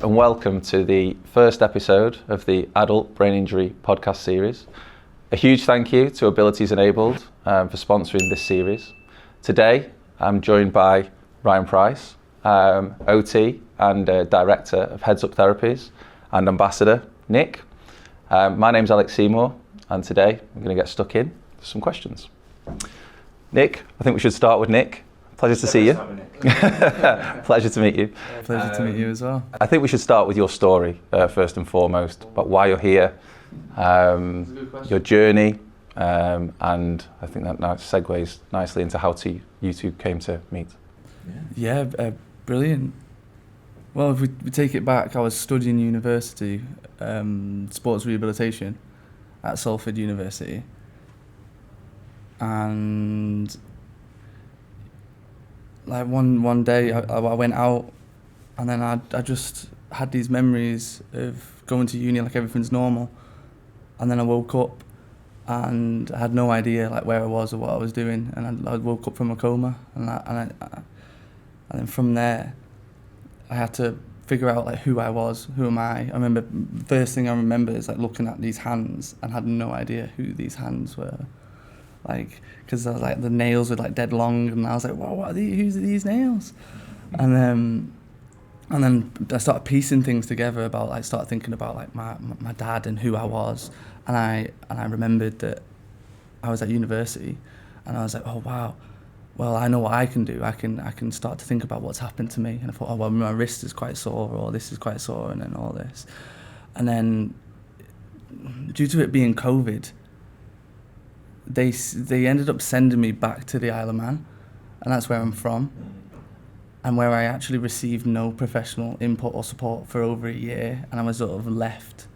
and welcome to the first episode of the Adult Brain Injury podcast series. A huge thank you to Abilities Enabled for sponsoring this series. Today, I'm joined by Ryan Price, OT and Director of Heads Up Therapies, and Ambassador Nick. My name's Alex Seymour, and today I'm going to get stuck in to some questions. Nick, I think we should start with Nick. Pleasure to see you. Pleasure to meet you. Pleasure to meet you as well. I think we should start with your story first and foremost, about why you're here, your journey, and I think that now segues nicely into how you two came to meet. Yeah, brilliant. Well, if we take it back, I was studying university, sports rehabilitation at Salford University, and like one day I went out, and then I just had these memories of going to uni like everything's normal, and then I woke up and I had no idea like where I was or what I was doing, and I woke up from a coma, and then from there I had to figure out like who I was, who am I. I remember first thing I remember is like looking at these hands and had no idea who these hands were. Like, because like the nails were like dead long, and I was like, "Wow, what are these? Who's these nails?" And then I started piecing things together about like started thinking about like my dad and who I was, and I remembered that I was at university, and I was like, "Oh wow, well I know what I can do. I can start to think about what's happened to me." And I thought, "Oh well, my wrist is quite sore, or this is quite sore, and then all this," and then due to it being COVID, they ended up sending me back to the Isle of Man, and that's where I'm from, and where I actually received no professional input or support for over a year, and I was sort of left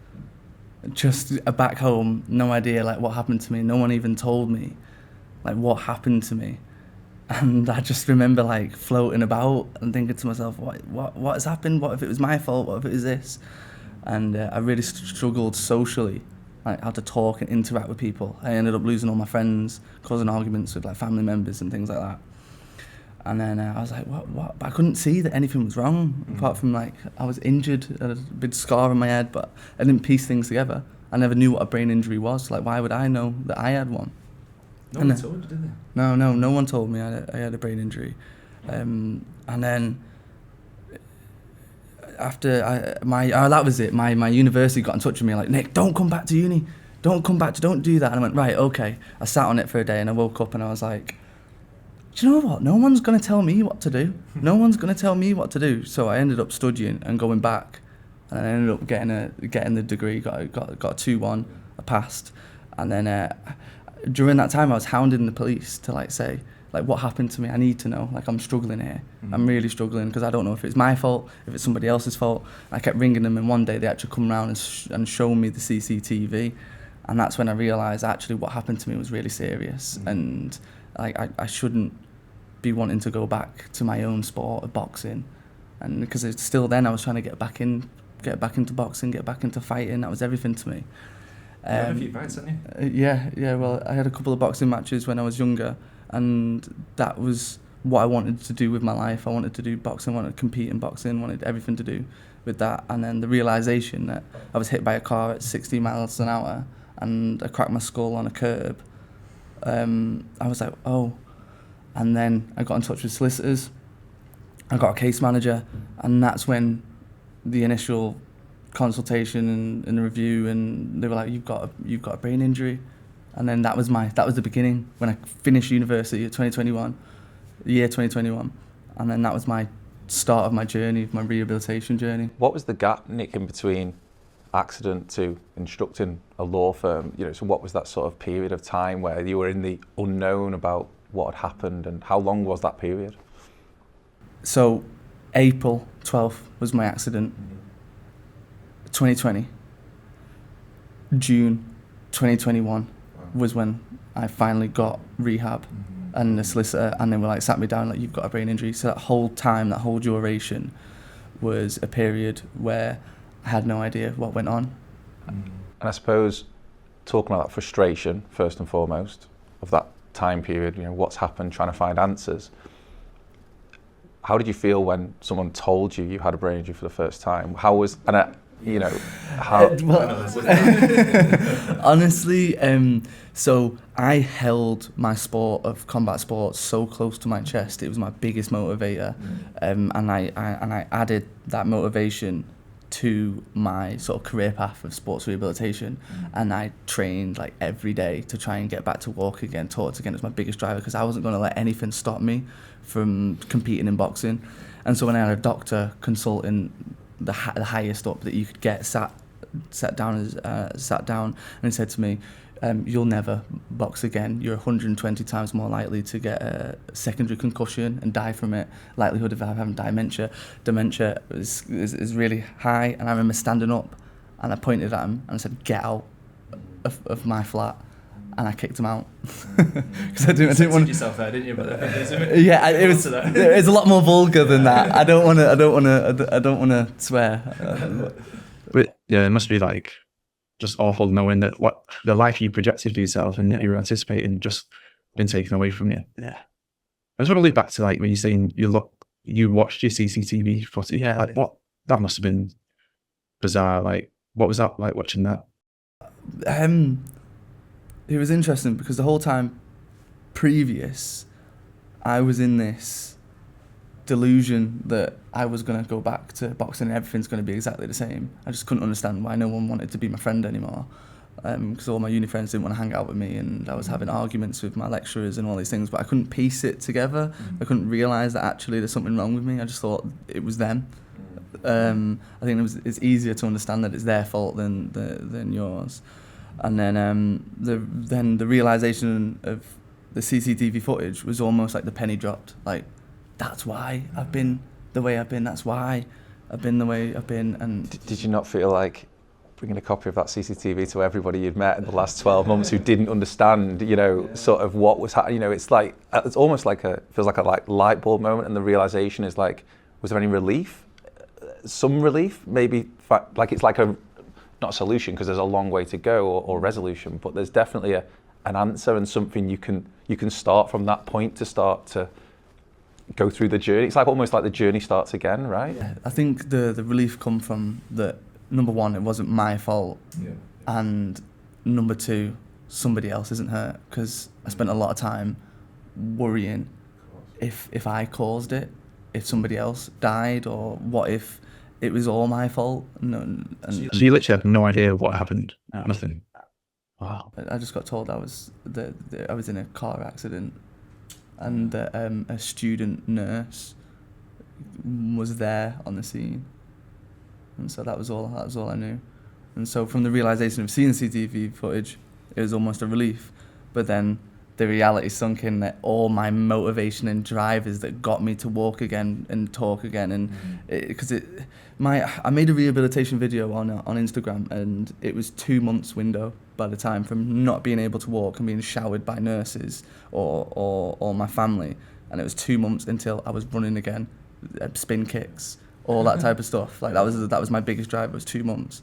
just back home, no idea like what happened to me. No one even told me like what happened to me, and I just remember like floating about and thinking to myself, what has happened? What if it was my fault? What if it was this? And I really struggled socially, like how to talk and interact with people. I ended up losing all my friends, causing arguments with like family members and things like that. And then I was like, what? But I couldn't see that anything was wrong, apart from like I was injured, I had a big scar on my head, but I didn't piece things together. I never knew what a brain injury was. Like, why would I know that I had one? No one told you, did they? No one told me I had a brain injury. And then after that was it. My university got in touch with me like, "Nick, don't come back to uni. Don't do that." And I went, right, okay. I sat on it for a day, and I woke up and I was like, do you know what? No one's going to tell me what to do. No one's going to tell me what to do. So I ended up studying and going back, and I ended up getting the degree. Got a 2-1. I passed, and then during that time I was hounding the police to like say like what happened to me. I need to know. Like, I'm struggling here. I'm really struggling because I don't know if it's my fault, if it's somebody else's fault. I kept ringing them, and one day they actually come around and show me the CCTV, and that's when I realised actually what happened to me was really serious, and like I shouldn't be wanting to go back to my own sport of boxing, and because it's still then I was trying to get back into boxing, get back into fighting. That was everything to me. You had a few fights, didn't you? Yeah. Well, I had a couple of boxing matches when I was younger, and that was what I wanted to do with my life. I wanted to do boxing, wanted to compete in boxing, wanted everything to do with that. And then the realisation that I was hit by a car at 60 miles an hour and I cracked my skull on a curb, I was like, oh. And then I got in touch with solicitors, I got a case manager, and that's when the initial consultation and the review, and they were like, you've got a brain injury. And then that was the beginning when I finished university at 2021, and then that was my start of my journey, my rehabilitation journey. What was the gap, Nick, in between accident to instructing a law firm? So what was that sort of period of time where you were in the unknown about what had happened, and how long was that period? So April 12th was my accident. 2020. June 2021 was when I finally got rehab and the solicitor, and they were like, sat me down like, you've got a brain injury. So that whole time, that whole duration was a period where I had no idea what went on. And I suppose talking about that frustration first and foremost of that time period, what's happened, trying to find answers. how did you feel when someone told you you had a brain injury for the first time? How was, honestly, so I held my sport of combat sports so close to my chest. It was my biggest motivator, and I added that motivation to my sort of career path of sports rehabilitation, and I trained like every day to try and get back to walk again, talk again. It was my biggest driver because I wasn't going to let anything stop me from competing in boxing. And so when I had a doctor consulting the highest up that you could get, sat down, and he said to me, you'll never box again. You're 120 times more likely to get a secondary concussion and die from it. Likelihood of having dementia is really high. And I remember standing up and I pointed at him and I said, get out of my flat. And I kicked him out because I didn't want yourself there, didn't you? But it was a lot more vulgar than that. I don't want to swear. But yeah, it must be like just awful knowing that what the life you projected for yourself and that you were anticipating just been taken away from you. Yeah. I just want to look back to like when you're saying you watched your CCTV footage. Yeah. Like what, that must have been bizarre. Like what was that like watching that? It was interesting because the whole time previous, I was in this delusion that I was going to go back to boxing and everything's going to be exactly the same. I just couldn't understand why no one wanted to be my friend anymore, because all my uni friends didn't want to hang out with me, and I was having arguments with my lecturers and all these things, but I couldn't piece it together. I couldn't realise that actually there's something wrong with me. I just thought it was them. I think it's easier to understand that it's their fault than yours. And then the realisation of the CCTV footage was almost like the penny dropped. Like, that's why I've been the way I've been. That's why I've been the way I've been. And did you not feel like bringing a copy of that CCTV to everybody you'd met in the last 12 months who didn't understand, sort of what was happening? It's almost like feels like a light bulb moment, and the realisation is like, was there any relief? Some relief, maybe. Like it's like not a solution because there's a long way to go or resolution, but there's definitely an answer and something you can start from that point to start to go through the journey. It's like almost like the journey starts again, right? Yeah, I think the relief come from that. Number one, it wasn't my fault, and number two, somebody else isn't hurt, because I spent a lot of time worrying if I caused it, if somebody else died, or what if it was all my fault. So you literally had no idea what happened? Nothing? Wow. I just got told I was in a car accident, and a student nurse was there on the scene, and so that was all I knew. And so from the realisation of seeing CCTV footage, it was almost a relief. But then the reality sunk in that all my motivation and drivers that got me to walk again and talk again, and I made a rehabilitation video on Instagram, and it was 2 months window by the time from not being able to walk and being showered by nurses or my family, and it was 2 months until I was running again, spin kicks, all that type of stuff. Like that was my biggest driver, was 2 months,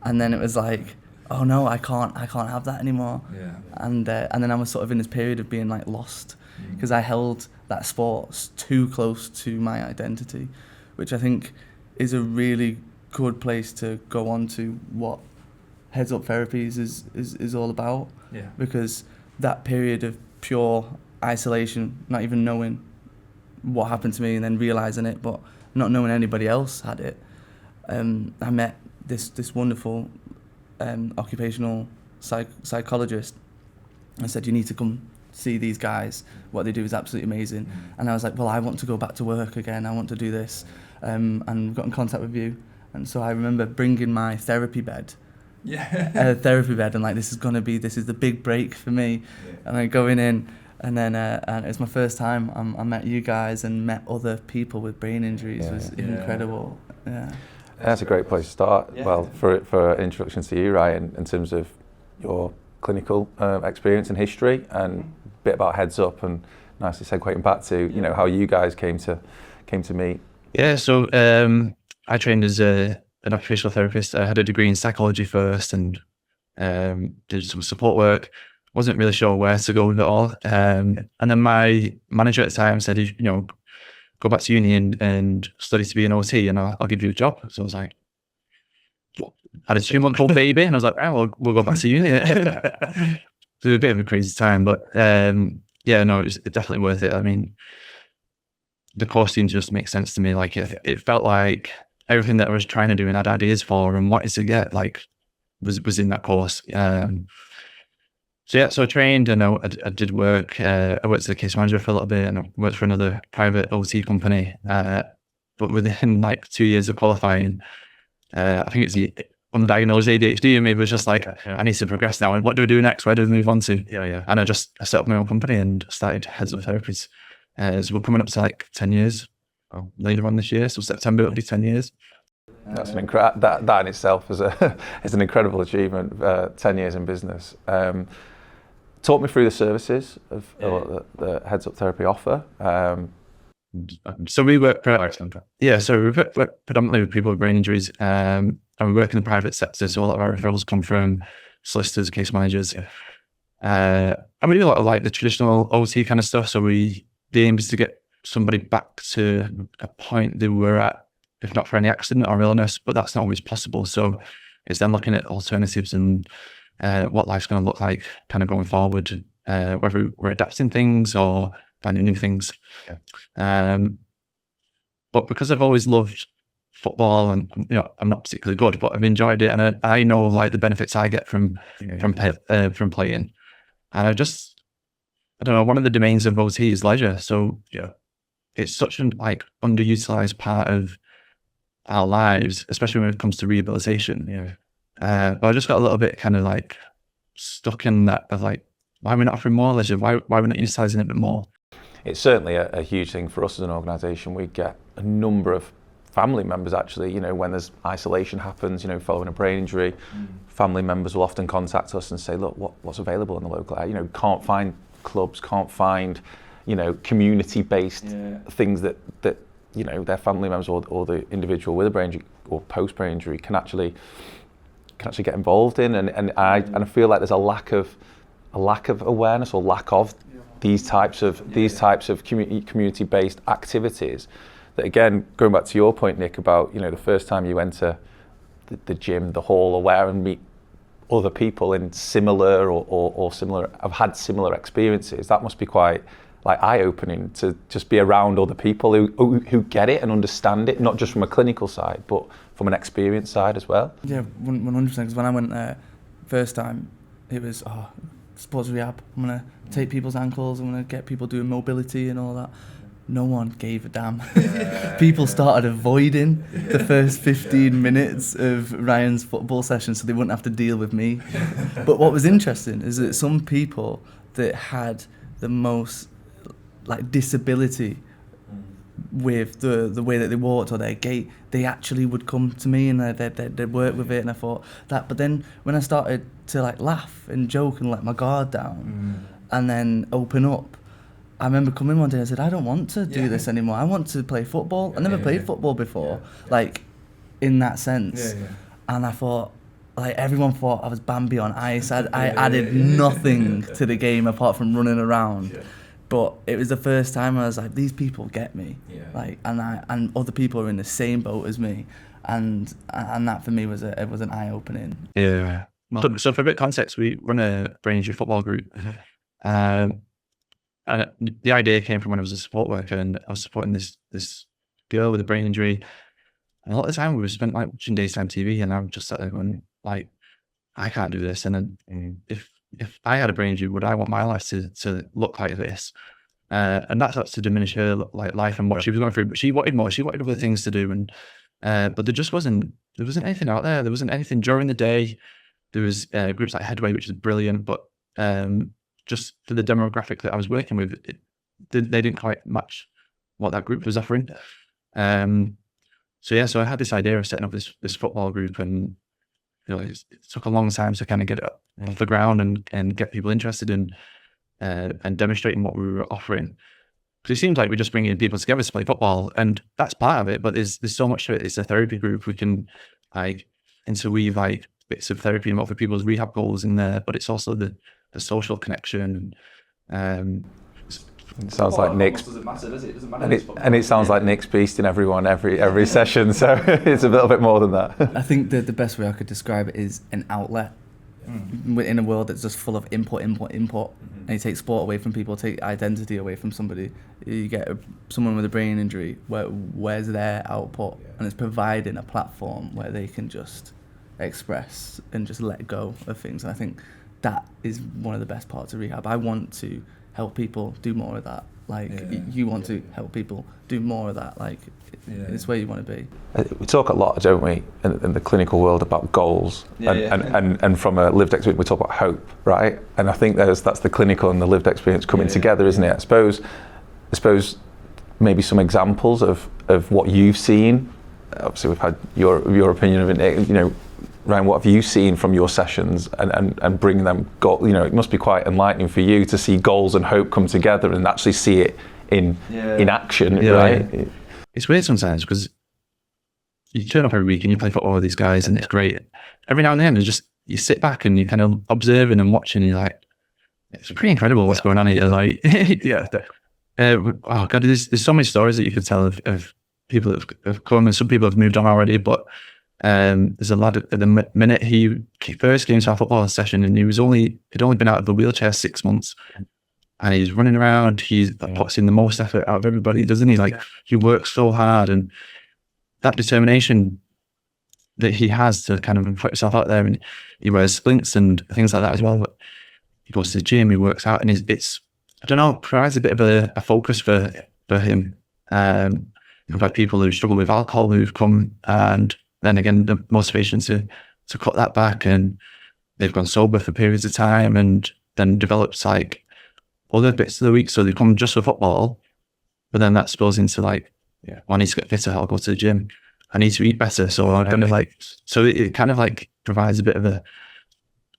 and then it was like, oh no, I can't have that anymore. Yeah. And then I was sort of in this period of being like lost, because I held that sport too close to my identity, which I think is a really good place to go on to what Heads Up Therapies is all about. Yeah. Because that period of pure isolation, not even knowing what happened to me and then realising it, but not knowing anybody else had it, I met this wonderful occupational psychologist, and said, you need to come see these guys. What they do is absolutely amazing. And I was like, well, I want to go back to work again. I want to do this. And got in contact with you. And so I remember bringing my therapy bed. And like, this is the big break for me. Yeah. And then going in, and then and it was my first time I met you guys and met other people with brain injuries. It was incredible. Yeah. That's a great place to start. Yeah. Well, for an introduction to you, Ryan, in terms of your clinical experience and history, and a bit about Heads Up, and nicely segueing back to how you guys came to meet. Yeah, so I trained as an occupational therapist. I had a degree in psychology first, and did some support work. Wasn't really sure where to go with it all, and then my manager at the time said, go back to uni and study to be an OT, and I'll give you a job. So I was like, what? I had a 2-month-old baby, and I was like, oh, we'll go back to uni. It was a bit of a crazy time, but yeah, no, it's definitely worth it. I mean, the course seemed to just make sense to me. Like it felt like everything that I was trying to do and had ideas for and wanted to get, like, was in that course. So yeah, so I trained, and I did work. I worked as a case manager for a little bit, and I worked for another private OT company. But within like 2 years of qualifying, I think it's the undiagnosed ADHD in me was just like, I need to progress now. And what do I do next? Where do I move on to? Yeah. And I set up my own company and started Heads Up Therapies. So we're coming up to like 10 years later on this year. So September it'll be 10 years. That's that in itself is an incredible achievement. 10 years in business. Talk me through the services of the Heads Up Therapy offer. So we work predominantly with people with brain injuries, and we work in the private sector. So a lot of our referrals come from solicitors, case managers, and we do a lot of like the traditional OT kind of stuff. So the aim is to get somebody back to a point they were at, if not for any accident or illness, but that's not always possible. So it's then looking at alternatives and what life's going to look like kind of going forward, whether we're adapting things or finding new things. But because I've always loved football, and I'm not particularly good, but I've enjoyed it, and I know like the benefits I get from playing, and I don't know, one of the domains of OT is leisure. So it's such an like underutilized part of our lives, especially when it comes to rehabilitation. But I just got a little bit kind of like stuck in that of like, why are we not offering more leisure? Why are we not utilising it a bit more? It's certainly a huge thing for us as an organisation. We get a number of family members actually, when there's isolation happens, following a brain injury, family members will often contact us and say, look, what's available in the local area? Can't find clubs, can't find, community-based things that their family members or the individual with a brain injury or post-brain injury can actually get involved in, and I feel like there's a lack of awareness or lack of these types of community-based activities. That again, going back to your point, Nick, about the first time you enter the gym, the hall, or where, and meet other people in similar or similar, have had similar experiences. That must be quite like eye-opening to just be around other people who get it and understand it, not just from a clinical side, but from an experience side as well. Yeah, 100%. Because when I went there first time, it was sports rehab. I'm gonna take people's ankles. I'm gonna get people doing mobility and all that. No one gave a damn. People started avoiding the first 15 minutes of Ryan's football session so they wouldn't have to deal with me. But what was interesting is that some people that had the most like disability with the way that they walked or their gait, they actually would come to me and they'd work with it, and I thought that. But then when I started to like laugh and joke and let my guard down and then open up, I remember coming one day and I said, I don't want to do this anymore. I want to play football. I never played football before, like in that sense. And I thought, like everyone thought I was Bambi on ice. I added nothing to the game apart from running around. But it was the first time I was like, these people get me, like, and other people are in the same boat as me, and that for me was an eye opening. Yeah. Well, so for a bit of context, we run a brain injury football group, and the idea came from when I was a support worker, and I was supporting this girl with a brain injury, and a lot of the time we spent like watching daytime TV, and I was just sat there going like, I can't do this, and then if I had a brain injury, would I want my life to look like this? And that starts to diminish her like life and what she was going through. But she wanted more. She wanted other things to do, and but there wasn't anything out there. There wasn't anything during the day. There was groups like Headway, which is brilliant, but just for the demographic that I was working with, they didn't quite match what that group was offering. So I had this idea of setting up this football group, and it took a long time to kind of get it off the ground and get people interested in and demonstrating what we were offering. Because it seems like we're just bringing people together to play football, and that's part of it. But there's so much to it. It's a therapy group. We can like interweave like bits of therapy and for people's rehab goals in there. But it's also the social connection. It sounds like Nick's, doesn't matter, does it? It doesn't matter. and it sounds like Nick's beasting everyone every session. So it's a little bit more than that. I think that the best way I could describe it is an outlet. In a world that's just full of input, and you take sport away from people, take identity away from somebody, you get someone with a brain injury, where's their output? And it's providing a platform where they can just express and just let go of things. And I think that is one of the best parts of rehab. I want to help people do more of that. You want to help people do more of that. It's where you want to be. We talk a lot, don't we, in the clinical world about goals, and from a lived experience we talk about hope, right? And I think that's the clinical and the lived experience coming together, isn't it? I suppose maybe some examples of what you've seen. Obviously, we've had your opinion of it. Ryan, what have you seen from your sessions and bring them it must be quite enlightening for you to see goals and hope come together and actually see it in action, right? It's weird sometimes because you turn up every week and you play football with these guys and it's great. Every now and then you sit back and you're kind of observing and watching and you're like, it's pretty incredible what's going on here. Oh God, there's so many stories that you could tell of people that have come, and some people have moved on already, but there's a lad at the minute he first came to our football session and he'd only been out of the wheelchair 6 months. And he's running around, he puts in the most effort out of everybody, doesn't he? He works so hard, and that determination that he has to kind of put himself out there, and he wears splints and things like that as well. But he goes to the gym, he works out, and it's I don't know, provides a bit of a focus for him. We've had people who struggle with alcohol who've come, and then again, the motivation to cut that back, and they've gone sober for periods of time, and then develops other bits of the week, so they come just for football, but then that spills into I need to get fitter, I'll go to the gym, I need to eat better, so I kind of it kind of provides a bit of a,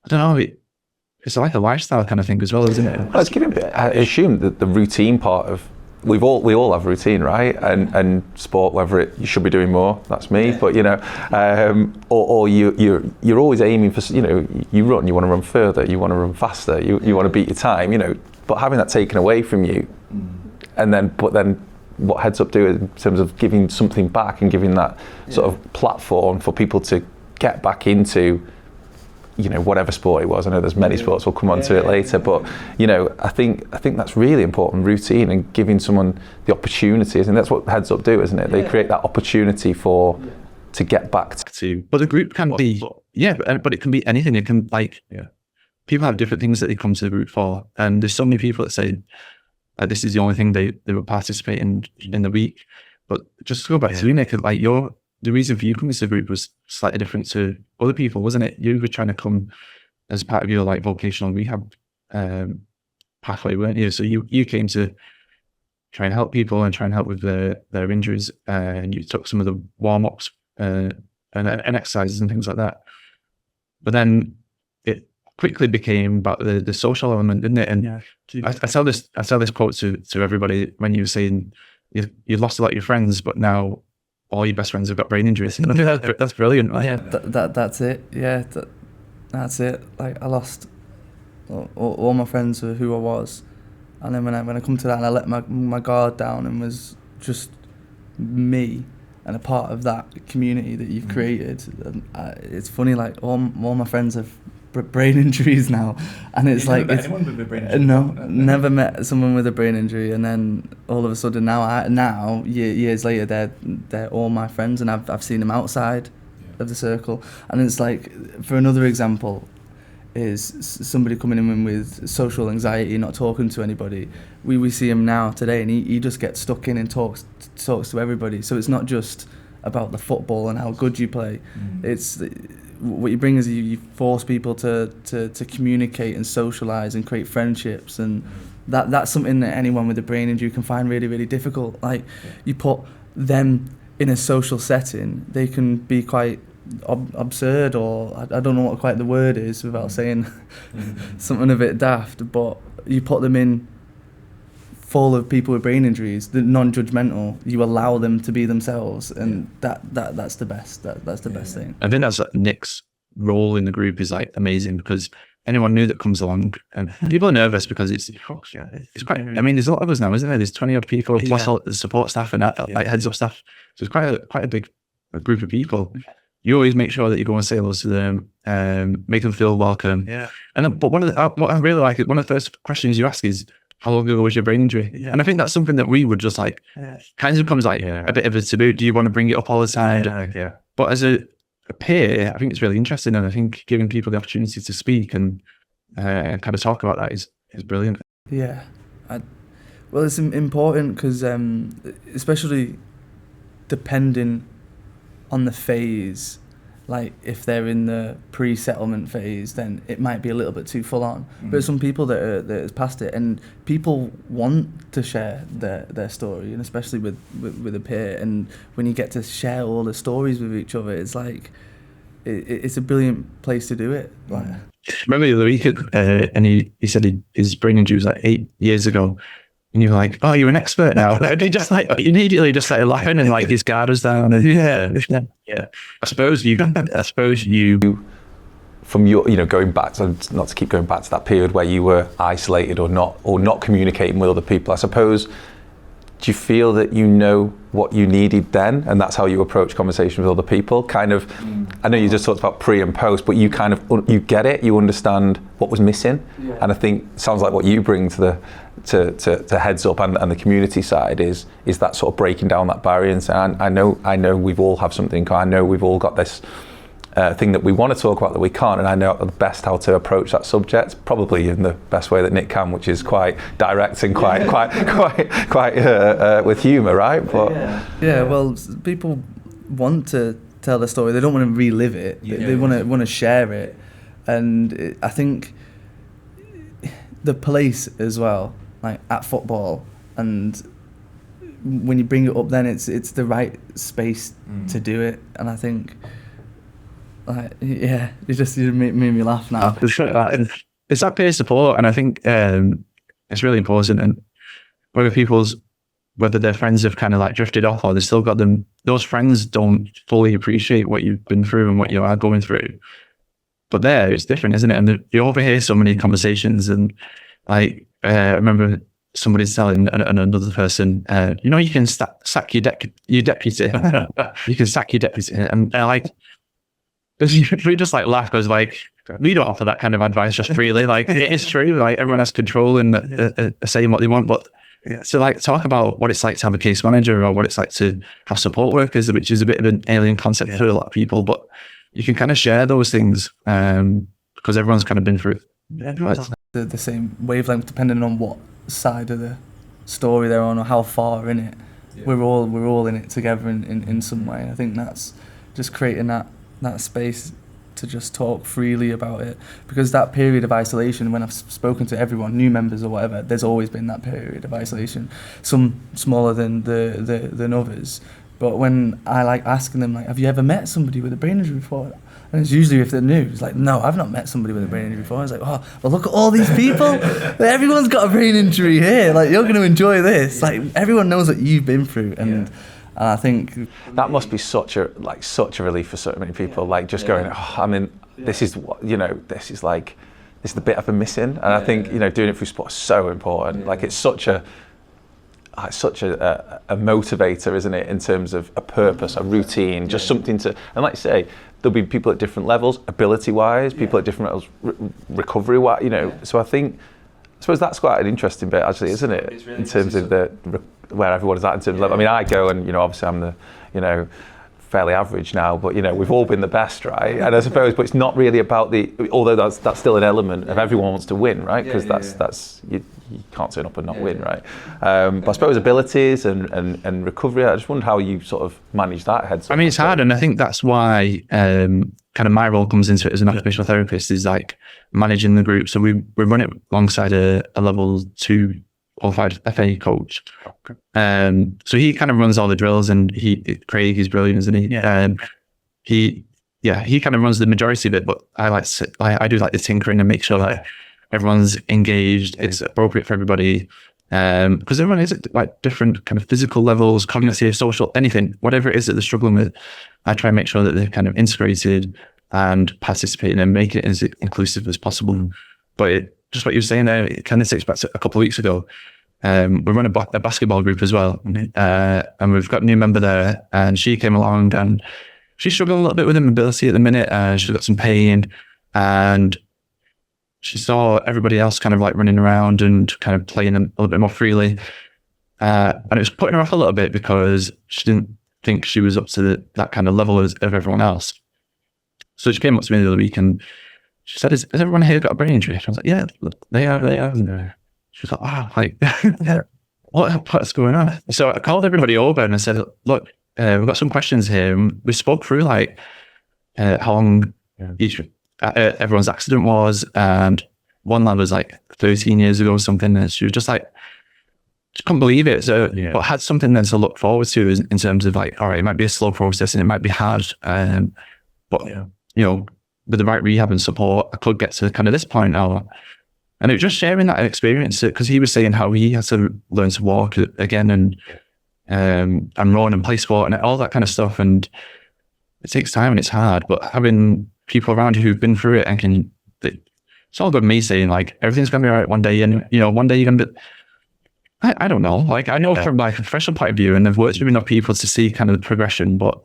I don't know, it's like a lifestyle kind of thing as well, isn't it? Well, it's giving, I assume that the routine part of, we all have routine, right? And sport, whether you should be doing more, that's me, but or you're always aiming for, you run, you want to run further, you want to run faster, you want to beat your time, but having that taken away from you, but then what Heads Up do in terms of giving something back and giving that sort of platform for people to get back into, whatever sport it was. I know there's many sports, we'll come on to it later, but I think that's really important, routine, and giving someone the opportunities, and that's what Heads Up do, isn't it? They create that opportunity to get back to. But the group can be, but it can be anything. It can people have different things that they come to the group for, and there's so many people that say this is the only thing they would participate in the week. But just to go back to you, Nick, the reason for you coming to the group was slightly different to other people, wasn't it? You were trying to come as part of your vocational rehab pathway, weren't you? So you came to try and help people and try and help with their injuries, and you took some of the warm-ups and exercises and things like that. But then it quickly became about the social element, didn't it? And I tell this quote to everybody when you were saying you lost a lot of your friends, but now all your best friends have got brain injuries. That's brilliant. That's it. Yeah, that's it. I lost all my friends were who I was, and then when I come to that and I let my guard down and was just me and a part of that community that you've created. It's funny, all my friends have brain injuries now, and it's anyone with a brain injury? No, never met someone with a brain injury, and then all of a sudden now years later they're all my friends, and I've seen them outside of the circle. And it's for another example is somebody coming in with social anxiety, not talking to anybody. We see him now today, and he just gets stuck in and talks to everybody. So it's not just about the football and how good you play. It's what you bring is you force people to communicate and socialize and create friendships, and that's something that anyone with a brain injury can find really, really difficult. You put them in a social setting, they can be quite absurd, or I don't know what quite the word is without saying something a bit daft, but you put them in full of people with brain injuries, the non-judgmental, you allow them to be themselves, and that's the best. That's the best thing. I think that's Nick's role in the group is amazing, because anyone new that comes along, and people are nervous because it's quite. I mean, there's a lot of us now, isn't there? There's 20 odd people plus all the support staff and like heads up staff. So it's quite a big group of people. You always make sure that you go and say hello to them, make them feel welcome. Yeah. But what I really like is one of the first questions you ask is, how long ago was your brain injury? Yeah. And I think that's something that we would just like, kind of becomes like a bit of a taboo. Do you want to bring it up all the time? Yeah. But as a peer, I think it's really interesting. And I think giving people the opportunity to speak and kind of talk about that is brilliant. Yeah. Well, it's important because especially depending on the phase, like if they're in the pre-settlement phase, then it might be a little bit too full on. But some people that are past it, and people want to share their story, and especially with a peer. And when you get to share all the stories with each other, it's like it's a brilliant place to do it. Like, remember the other week, and he said his brain injury was like 8 years ago. And you're like, oh, you're an expert now. And they just like immediately just started laughing and like his guard was down. And yeah. I suppose you from your, going back to, not to keep going back to that period where you were isolated or not communicating with other people, I suppose, do you feel that you know what you needed then, and that's how you approach conversation with other people? Kind of, I know you just talked about pre and post, but you kind of, you get it, you understand what was missing. Yeah. And I think it sounds like what you bring to Heads Up and the community side is that sort of breaking down that barrier and saying, I know we've all have something, I know we've all got this thing that we want to talk about that we can't, and I know the best how to approach that subject, probably in the best way that Nick can, which is quite direct and quite with humour, right? But well, people want to tell their story. They don't want to relive it. They want to share it, and I think the place as well, like at football, and when you bring it up, then it's the right space to do it, and I think. It just made me laugh now. It's that peer support, and I think it's really important. And whether their friends have kind of like drifted off or they've still got them, those friends don't fully appreciate what you've been through and what you are going through. But it's different, isn't it? And you overhear so many conversations, and like I remember somebody telling another person, you can sack your deputy. You can sack your deputy, and they're like. We just like laugh because like we don't offer that kind of advice just freely. Like it is true, like everyone has control and saying what they want. But to like talk about what it's like to have a case manager or what it's like to have support workers, which is a bit of an alien concept to a lot of people, but you can kind of share those things because everyone's kind of been through it. The same wavelength depending on what side of the story they're on or how far in it. Yeah. We're all in it together in some way. I think that's just creating that space to just talk freely about it, because that period of isolation, when I've spoken to everyone, new members or whatever, there's always been that period of isolation, some smaller than others, but when I like asking them like, have you ever met somebody with a brain injury before? And it's usually if they're new, it's like, no, I've not met somebody with a brain injury before. I was like, oh, well, look at all these people. Everyone's got a brain injury here. Like, you're going to enjoy this. Like, everyone knows what you've been through, and I think that must be such a relief for so many people. Like just going, this is what this is the bit I've been missing, and I think doing it through sport is so important. Like it's such a motivator, isn't it? In terms of a purpose, a routine, just something to. And like you say, there'll be people at different levels, ability-wise, people at different levels, recovery-wise. So I suppose that's quite an interesting bit, actually, isn't it? Really in terms of where everyone is at in terms of, I go and, obviously I'm the, fairly average now, but, we've all been the best, right? And I suppose, but it's not really about although that's still an element of everyone wants to win, right? Because that's you can't turn up and not win, right? But I suppose abilities and recovery, I just wondered how you sort of manage that Heads Up. I mean, it's hard, and I think that's why kind of my role comes into it as an occupational therapist, is like managing the group. So we run it alongside a level 2 qualified FA coach. Okay. So he kind of runs all the drills, and Craig is brilliant, isn't he? Yeah. He kind of runs the majority of it, but I do like the tinkering and make sure that everyone's engaged, it's appropriate for everybody. Because everyone is at like different kind of physical levels, cognitive, social, anything, whatever it is that they're struggling with. I try and make sure that they're kind of integrated and participating and making it as inclusive as possible. But just what you were saying there, it kind of takes back to a couple of weeks ago. We run a basketball group as well, and we've got a new member there, and she came along and she's struggling a little bit with her mobility at the minute. She's got some pain, and she saw everybody else kind of like running around and kind of playing a little bit more freely. And it was putting her off a little bit because she didn't think she was up to that kind of level of everyone else. So she came up to me the other week and she said, has everyone here got a brain injury? I was like, yeah, they are. She was like, what's going on? So I called everybody over and I said, look, we've got some questions here. And we spoke through like how long everyone's accident was. And one lad was like 13 years ago or something. And she was just like, just couldn't believe it. So, but had something then to look forward to in terms of like, all right, it might be a slow process and it might be hard. But, you know, with the right rehab and support, I could get to kind of this point now. And it was just sharing that experience because he was saying how he had to learn to walk again and run and play sport and all that kind of stuff. And it takes time and it's hard, but having people around you who've been through it and it's all good me saying like, everything's going to be all right one day. And, you know, one day you're going to be, I don't know. Like, I know from like a professional point of view, and I've worked with enough people to see kind of the progression, but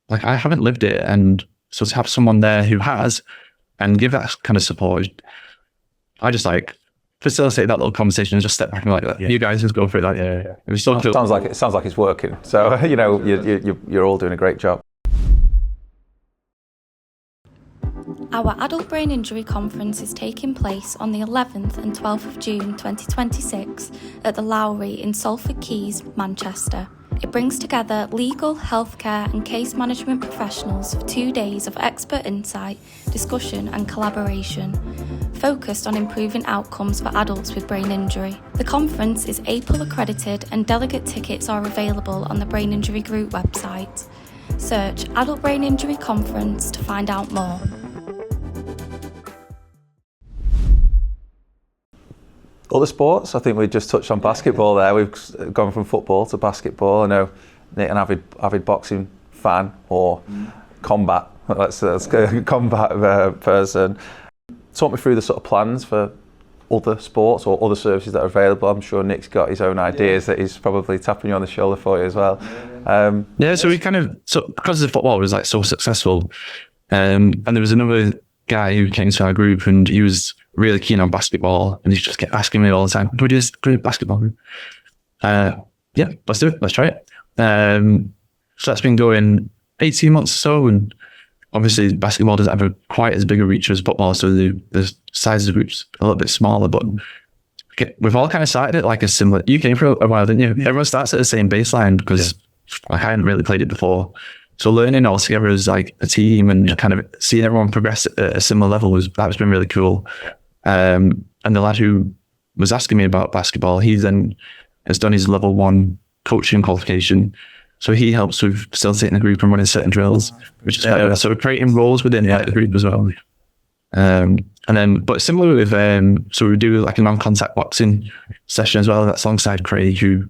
like, I haven't lived it. And so to have someone there who has and give that kind of support, I just like facilitate that little conversation and just step back and like, you guys just go for it. Like, It was so cool. It sounds like it's working. So, you know, you're all doing a great job. Our Adult Brain Injury Conference is taking place on the 11th and 12th of June 2026 at the Lowry in Salford Quays, Manchester. It brings together legal, healthcare and case management professionals for 2 days of expert insight, discussion and collaboration, focused on improving outcomes for adults with brain injury. The conference is APL accredited and delegate tickets are available on the Brain Injury Group website. Search Adult Brain Injury Conference to find out more. Other sports, I think we just touched on basketball there. We've gone from football to basketball. I know Nick, an avid boxing fan or combat, let's go combat person. Talk me through the sort of plans for other sports or other services that are available. I'm sure Nick's got his own ideas that he's probably tapping you on the shoulder for you as well. So we kind of, because the football was like so successful, and there was another guy who came to our group and he was really keen on basketball and he just kept asking me all the time, do we do this basketball group? Yeah, let's do it, let's try it. So that's been going 18 months or so, and obviously basketball doesn't have quite as big a reach as football, so the size of the group's a little bit smaller, but we've all kind of started it like a similar, you came for a while, didn't you? Everyone starts at the same baseline because I hadn't really played it before. So learning all together as like a team and kind of seeing everyone progress at a similar level that's been really cool. And the lad who was asking me about basketball, he then has done his level 1 coaching qualification. So he helps with facilitating the group and running certain drills, which is quite so we're creating roles within the group as well. And then, but similar with, so we do like a non-contact boxing session as well. That's alongside Craig, who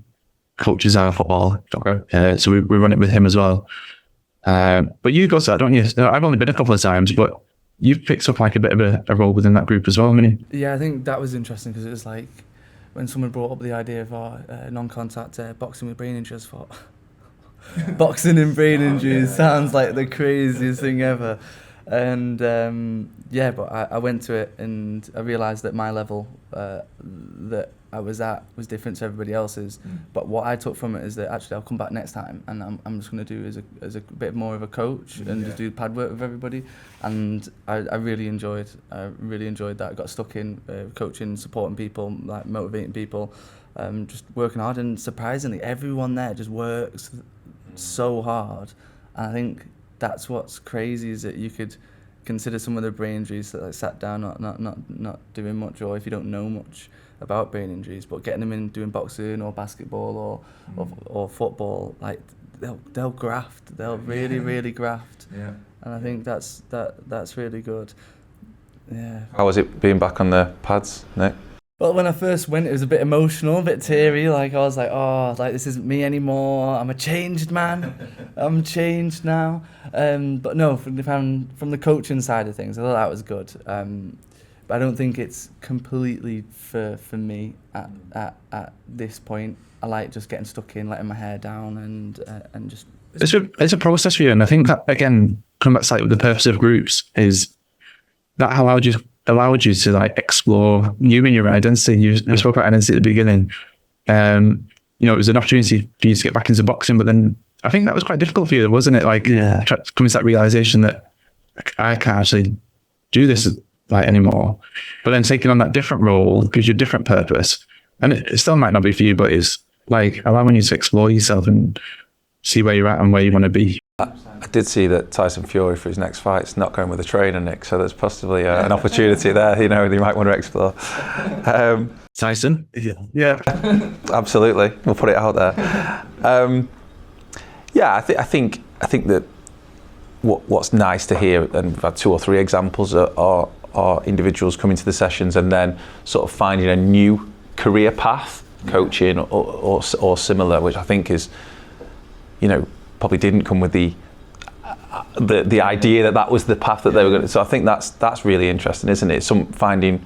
coaches our football. So we run it with him as well. But you go to that, don't you? I've only been a couple of times, but you've picked up like a bit of a role within that group as well, haven't you? Yeah, I think that was interesting because it was like when someone brought up the idea of non-contact boxing with brain injuries, I thought boxing and brain injuries sounds like the craziest thing ever. And but I went to it and I realised that my level that I was at was different to everybody else's. But what I took from it is that actually I'll come back next time and I'm just going to do as a bit more of a coach and just do pad work with everybody. And I really enjoyed that. I got stuck in coaching, supporting people, like motivating people, just working hard. And surprisingly, everyone there just works so hard. And I think that's what's crazy is that you could consider some of the brain injuries that like sat down not doing much, or if you don't know much about brain injuries, but getting them in doing boxing or basketball or football, like they'll graft, they'll really graft. Yeah. And I think that's really good. Yeah. How was it being back on the pads, Nick? Well, when I first went, it was a bit emotional, a bit teary. Like I was like, oh, like this isn't me anymore. I'm a changed man. I'm changed now. But no, from the coaching side of things, I thought that was good. But I don't think it's completely for me at this point. I like just getting stuck in, letting my hair down, and just. It's a process for you, and I think that again, coming back to like the purpose of groups is that allowed you to like explore you and your identity. You spoke about identity at the beginning. It was an opportunity for you to get back into boxing, but then I think that was quite difficult for you, wasn't it? Like coming to that realization that I can't actually do this like anymore. But then taking on that different role gives you a different purpose, and it still might not be for you, but it's like allowing you to explore yourself and see where you're at and where you want to be. I did see that Tyson Fury for his next fight is not going with a trainer, Nick, so there's possibly an opportunity there, that you might want to explore. Tyson? Yeah. Absolutely, we'll put it out there. I think that what's nice to hear, and we've had 2 or 3 examples, are individuals coming to the sessions and then sort of finding a new career path, coaching or similar, which I think is, probably didn't come with the idea that was the path that they were going to. So I think that's really interesting, isn't it? Finding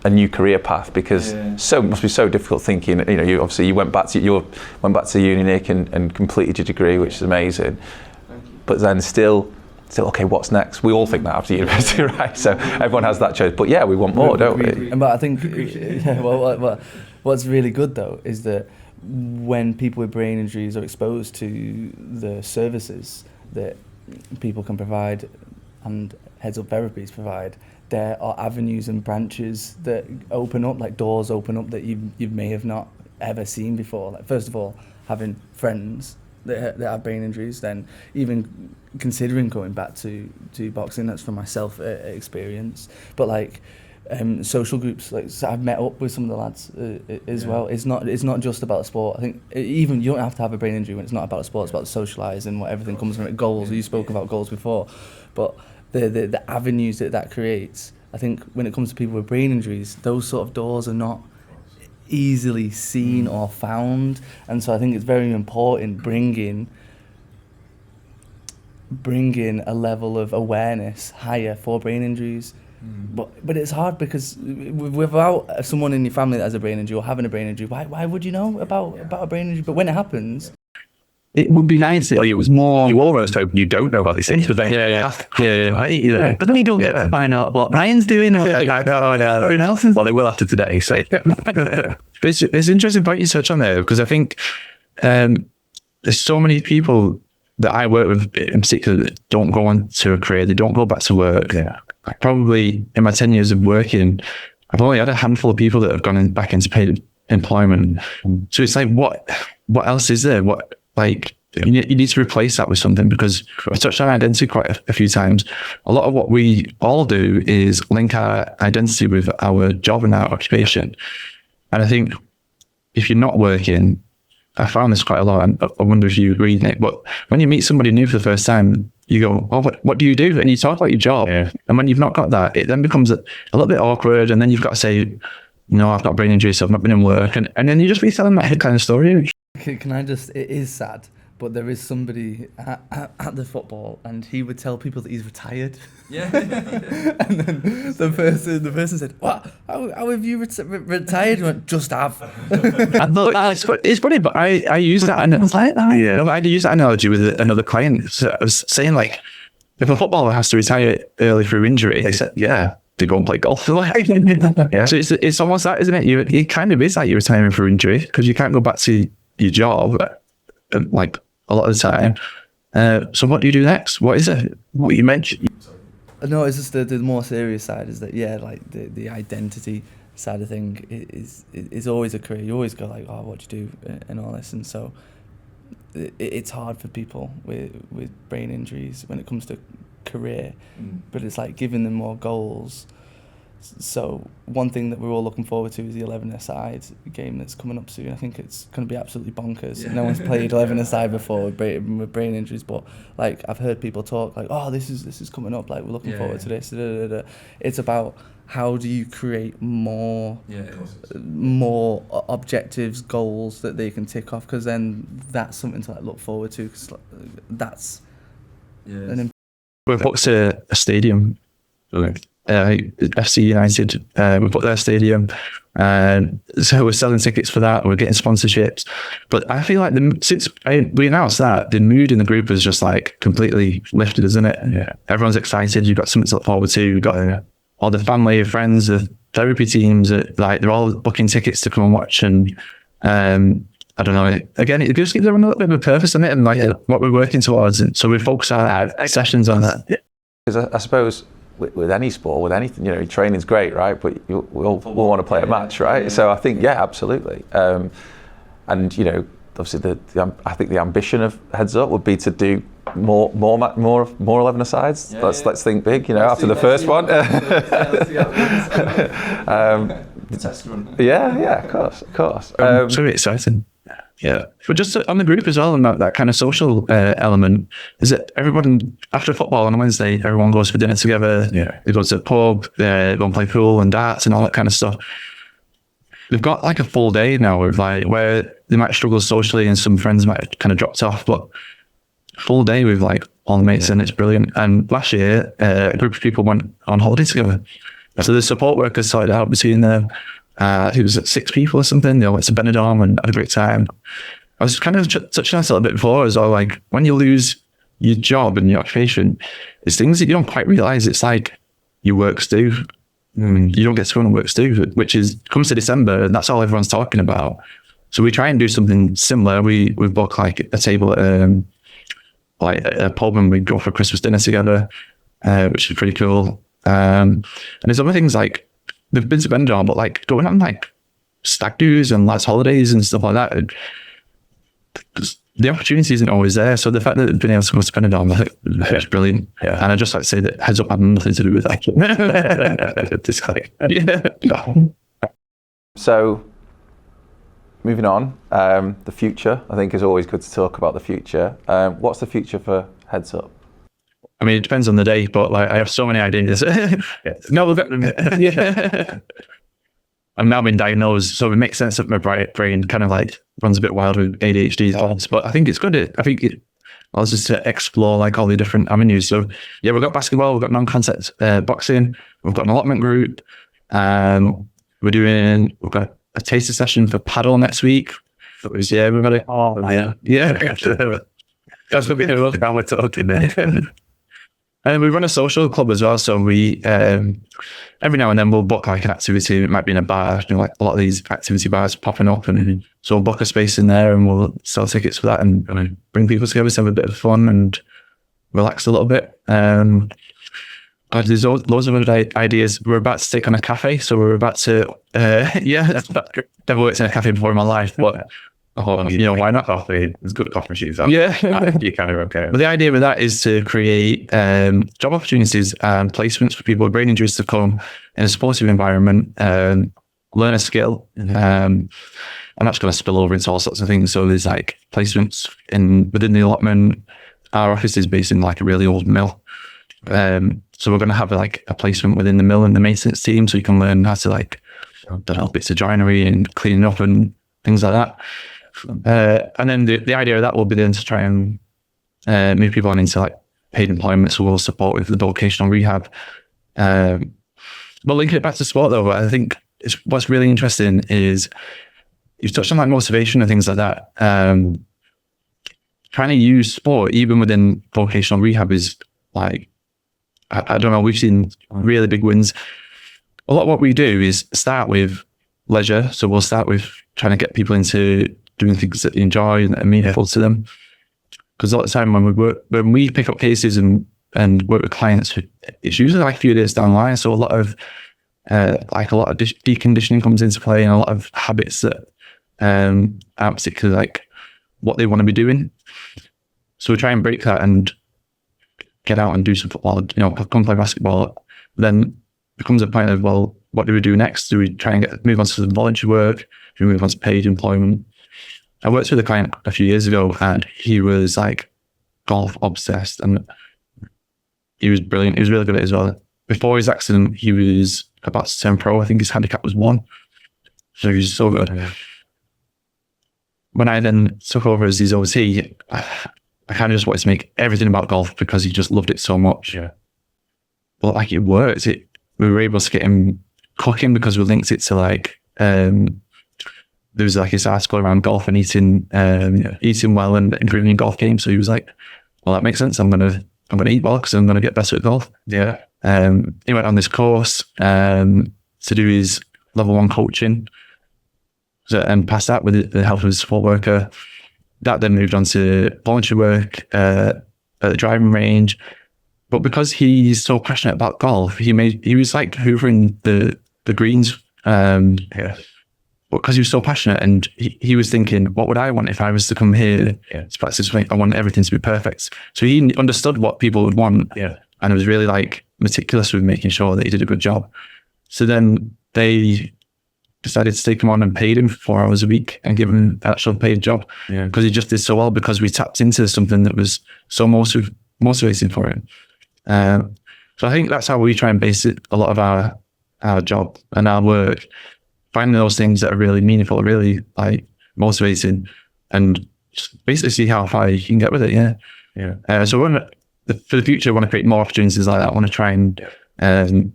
a new career path, because must be so difficult thinking. You obviously went back to uni, Nick, and completed your degree, which is amazing. But then still, okay, what's next? We all think that after university, right? So everyone has that choice. But we want more, don't we? But I think, what's really good though is that when people with brain injuries are exposed to the services that people can provide and Heads Up Therapies provide, there are avenues and branches that open up, like doors open up that you may have not ever seen before. Like, first of all, having friends that have brain injuries, then even considering going back to boxing. That's from my self experience. But like social groups, like so I've met up with some of the lads as well. It's not just about sport. I think even you don't have to have a brain injury when it's not about sport. It's about socialising, what everything comes from it. Goals. You spoke about goals before, but the avenues that creates. I think when it comes to people with brain injuries, those sort of doors are not easily seen or found, and so I think it's very important bringing a level of awareness higher for brain injuries. But it's hard because without someone in your family that has a brain injury or having a brain injury, why would you know about a brain injury? But when it happens, it would be nice if it was more. You almost hope you don't know about these things, but then, yeah. But then you don't get to find out what Ryan's doing. Or everyone else is. Well, they will after today. So it's an interesting point you touch on there, because I think there's so many people that I work with in particular that don't go on to a career. They don't go back to work. Yeah. Probably in my 10 years of working, I've only had a handful of people that have gone back into paid employment. So it's like, what else is there? You need to replace that with something, because I touched on identity quite a few times. A lot of what we all do is link our identity with our job and our occupation. And I think if you're not working, I found this quite a lot, and I wonder if you agree, Nick, but when you meet somebody new for the first time, you go, oh, what do you do? And you talk about your job. Yeah. And when you've not got that, it then becomes a little bit awkward, and then you've got to say, no, I've got a brain injury, so I've not been in work. And then you just be telling that kind of story. Can I just, it is sad, but there is somebody at the football, and he would tell people that he's retired. Yeah. And then the person said, "What? How have you retired?" He went, "Just have." I thought, it's funny, but I use that, and it's like that. Yeah. I use that analogy with another client. So I was saying, like, if a footballer has to retire early through injury, they said, yeah, they go and play golf. Yeah. So it's almost that, isn't it? It kind of is like you're retiring through injury, because you can't go back to your job, like, a lot of the time. So what do you do next? What is it? What you mentioned? No, it's just the more serious side is that, like the identity side of thing is always a career. You always go like, oh, what do you do and all this, and so it's hard for people with brain injuries when it comes to career, but it's like giving them more goals. So one thing that we're all looking forward to is the 11-a-side game that's coming up soon. I think it's going to be absolutely bonkers. Yeah. No one's played 11-a-side before with brain injuries, but like I've heard people talk like, oh, this is coming up. Like we're looking forward to this. It's about how do you create more Yeah. objectives, goals that they can tick off, because then that's something to like look forward to, because that's an We booked a stadium, FC United. We booked their stadium, and so we're selling tickets for that. We're getting sponsorships, but I feel like since we announced that, the mood in the group is just like completely lifted, isn't it? Yeah, everyone's excited. You've got something to look forward to. You've got all the family, friends, the therapy teams. Like they're all booking tickets to come and watch, and I don't know. Again, it just gives everyone a little bit of a purpose in it, and like what we're working towards. And so we focus our sessions on that. Because I suppose with any sport, with anything, you know, training's great, right? But we'll want to play a match, right? Yeah. So I think, absolutely. And you know, obviously, I think the ambition of Heads Up would be to do more 11-a-sides. Let's think big, you know. After the first one. Test run. Yeah, of course. It's really exciting. Yeah, but just on the group as well, and that kind of social element, is that everyone after football on a Wednesday, everyone goes for dinner together. Yeah, they go to the pub, they go and play pool and darts and all that kind of stuff. We've got like a full day now of like where they might struggle socially and some friends might have kind of dropped off, but full day with like all the mates and it's brilliant. And last year, a group of people went on holiday together. So the support workers sorted out between them. It was 6 people or something. They all went to Benidorm and had a great time. I was kind of touching on this a little bit before as well, like when you lose your job and your occupation, it's things that you don't quite realise. It's like your work's due. You don't get to go on work's due, which comes to December and that's all everyone's talking about. So we try and do something similar. We book like a table at like a pub and we go for Christmas dinner together, which is pretty cool. And there's other things like, they've been to Benidorm, but like going on like stag do's and lads holidays and stuff like that, the opportunity isn't always there. So the fact that they've been able to go to Benidorm, I think it's brilliant. Yeah. And I just like to say that Heads Up had nothing to do with that. So moving on, the future, I think is always good to talk about the future. What's the future for Heads Up? I mean, it depends on the day, but like I have so many ideas. No, yeah. I'm now been diagnosed, so it makes sense that my brain kind of like runs a bit wild with ADHD thoughts. But I think it's good. I think it allows us to explore like all the different avenues. So yeah, we've got basketball, we've got non-contact boxing, we've got an allotment group. We've got a taster session for paddle next week. That was everybody. Oh yeah. That's gonna be a down with talking there. And we run a social club as well, so we every now and then we'll book like an activity. It might be in a bar, you know, like a lot of these activity bars popping up, and so we'll book a space in there and we'll sell tickets for that and bring people together to have a bit of fun and relax a little bit. God, there's loads of other ideas. We're about to take on a cafe, so we're about to never worked in a cafe before in my life, but you know, why not? Coffee. There's good coffee machines. Yeah. You kind of okay. But the idea with that is to create job opportunities and placements for people with brain injuries to come in a supportive environment, learn a skill, and that's going to spill over into all sorts of things. So there's like placements within the allotment. Our office is based in like a really old mill. So we're going to have like a placement within the mill and the maintenance team, so you can learn how to like, I don't know, bits of joinery and cleaning up and things like that. And then the idea of that will be then to try and move people on into like paid employment, so we'll support with the vocational rehab. But linking it back to sport though, I think what's really interesting is you've touched on like motivation and things like that. Trying to use sport even within vocational rehab is like, I don't know, we've seen really big wins. A lot of what we do is start with leisure, so we'll start with trying to get people into doing things that they enjoy and that are meaningful to them. Because a lot of the time when we pick up cases and work with clients, it's usually like a few days down the line. So a lot of deconditioning comes into play, and a lot of habits that aren't particularly like what they want to be doing. So we try and break that and get out and do some football, you know, come play basketball. Then becomes a point of, well, what do we do next? Do we try and move on to some voluntary work? Do we move on to paid employment? I worked with a client a few years ago and he was like golf obsessed and he was brilliant. He was really good at it as well. Before his accident, he was about to turn pro. I think his handicap was 1. So he was so good. When I then took over as his OT, I kind of just wanted to make everything about golf because he just loved it so much. Yeah. But like it worked. We were able to get him cooking because we linked it to like there was like this article around golf and eating well and improving your golf game. So he was like, well, that makes sense. I'm gonna eat well because I'm gonna get better at golf. Yeah. He went on this course to do his level 1 coaching. And passed that with the help of his support worker. That then moved on to voluntary work at the driving range. But because he's so passionate about golf, he was like hoovering the greens. But because he was so passionate, and he was thinking, what would I want if I was to come here to practice? I want everything to be perfect. So he understood what people would want, and it was really like meticulous with making sure that he did a good job. So then they decided to take him on and paid him for 4 hours a week and give him an actual paid job because he just did so well, because we tapped into something that was so motivating for him. So I think that's how we try and base it, a lot of our job and our work, finding those things that are really meaningful, really like motivating, and just basically see how far you can get with it. So for the future, I want to create more opportunities like that. I want to try and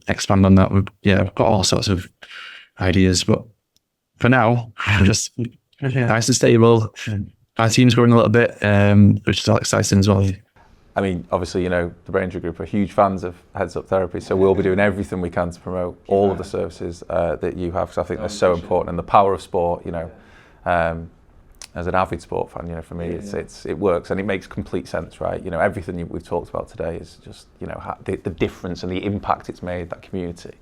expand on that. I've got all sorts of ideas, but for now, just nice and stable. Our team's growing a little bit, which is all exciting as well. I mean, obviously, the Brain Injury Group are huge fans of Heads Up Therapies, so we'll be doing everything we can to promote all of the services that you have, because I think they're so important. And the power of sport, as an avid sport fan, for me, it works and it makes complete sense, right? Everything we've talked about today is just, the difference and the impact it's made, that community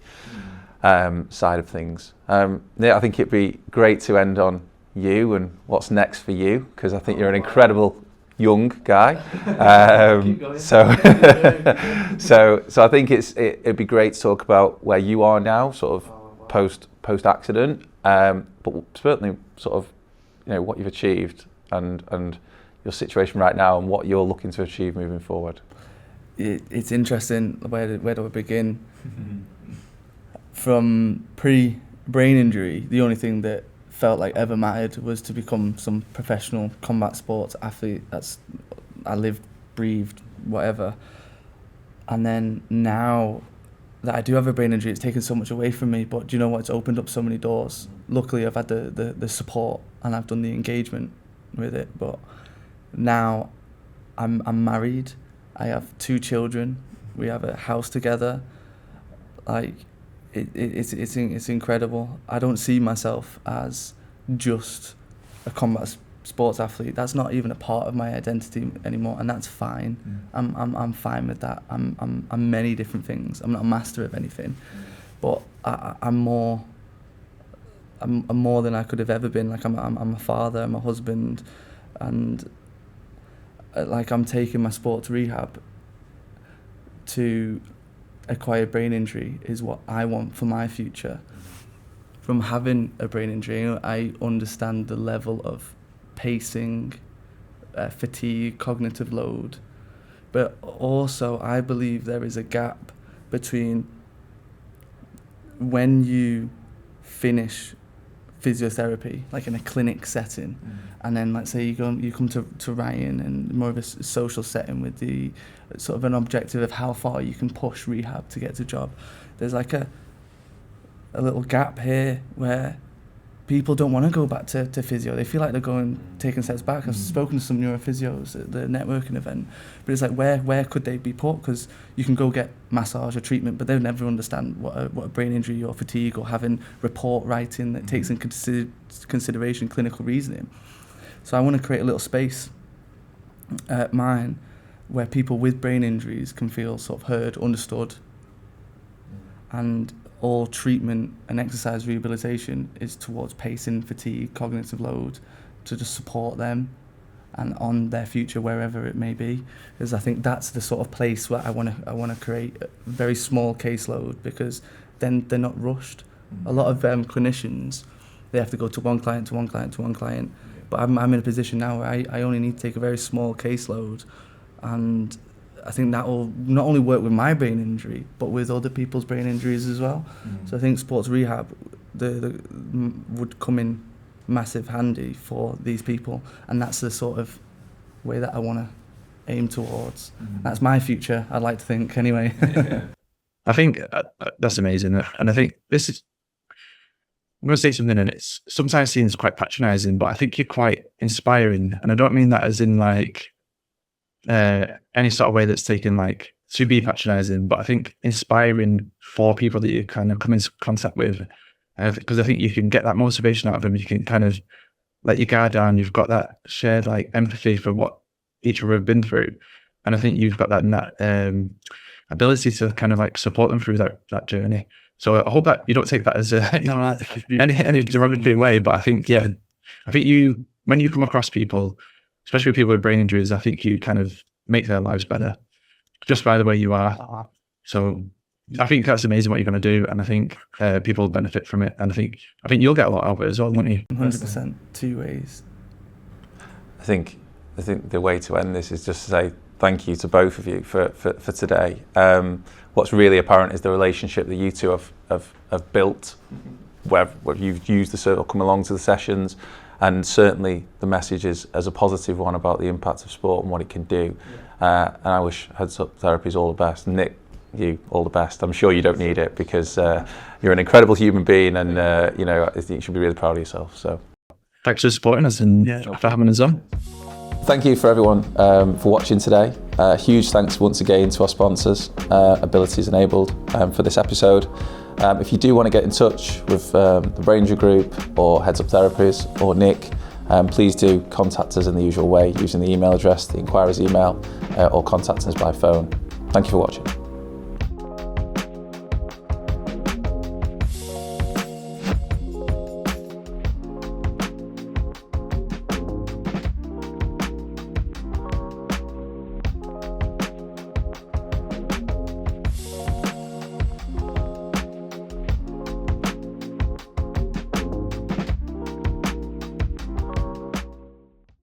side of things. I think it'd be great to end on you and what's next for you, because I think you're an incredible young guy. So I think it'd be great to talk about where you are now, sort of post accident, but certainly sort of what you've achieved and your situation right now and what you're looking to achieve moving forward. It's interesting. Where do I begin? From pre-brain injury, the only thing that felt like ever mattered was to become some professional combat sports athlete. I lived, breathed, whatever. And then now that I do have a brain injury, it's taken so much away from me, but do you know what? It's opened up so many doors. Luckily, I've had the support and I've done the engagement with it, but now I'm married. I have 2 children. We have a house together. Like, it's incredible. I don't see myself as just a combat sports athlete. That's not even a part of my identity anymore, and that's fine. I'm fine with that. I'm many different things. I'm not a master of anything, but I'm more than I could have ever been. Like I'm a father, I'm a husband, and like I'm taking my sports rehab to acquired brain injury is what I want for my future. From having a brain injury, I understand the level of pacing, fatigue, cognitive load, but also I believe there is a gap between when you finish physiotherapy, like in a clinic setting, and then let's say you come to Ryan and more of a social setting with the sort of an objective of how far you can push rehab to get to job. There's like a little gap here where people don't want to go back to physio. They feel like they're taking steps back. I've spoken to some neurophysios at the networking event, but it's like where could they be put? Because you can go get massage or treatment, but they'll never understand what a brain injury or fatigue or having report writing that takes in consideration clinical reasoning. So I want to create a little space at mine where people with brain injuries can feel sort of heard, understood, and all treatment and exercise rehabilitation is towards pacing, fatigue, cognitive load, to just support them and on their future wherever it may be. Because I think that's the sort of place where I want to create a very small caseload, because then they're not rushed. A lot of clinicians, they have to go to one client to one client to one client, but I'm in a position now where I only need to take a very small caseload and I think that will not only work with my brain injury, but with other people's brain injuries as well. So I think sports rehab would come in massive handy for these people, and that's the sort of way that I want to aim towards. That's my future, I'd like to think, anyway. I think that's amazing, and I think this is. I'm going to say something, and it's sometimes seems quite patronising, but I think you're quite inspiring, and I don't mean that as in like any sort of way that's taken like to be patronising, but I think inspiring for people that you kind of come into contact with, because I think you can get that motivation out of them. You can kind of let your guard down. You've got that shared like empathy for what each other have been through, and I think you've got that ability to kind of like support them through that journey. So I hope that you don't take that as any derogatory way, but I think you, when you come across people, especially people with brain injuries, I think you kind of make their lives better just by the way you are. So I think that's amazing what you're going to do, and I think people will benefit from it, and I think you'll get a lot out of it as well, won't you? 100%, 2 ways. I think the way to end this is just to say thank you to both of you for today. What's really apparent is the relationship that you two have built, where you've used the circle, come along to the sessions, and certainly the message is as a positive one about the impact of sport and what it can do. And I wish Heads Up Therapies all the best. Nick, you all the best. I'm sure you don't need it because you're an incredible human being, and I think you should be really proud of yourself. So thanks for supporting us and for having us on. Thank you for everyone for watching today. Huge thanks once again to our sponsors, Abilities Enabled, for this episode. If you do want to get in touch with the Brain Injury Group or Heads Up Therapies or Nick, please do contact us in the usual way using the email address, the inquiries email, or contact us by phone. Thank you for watching.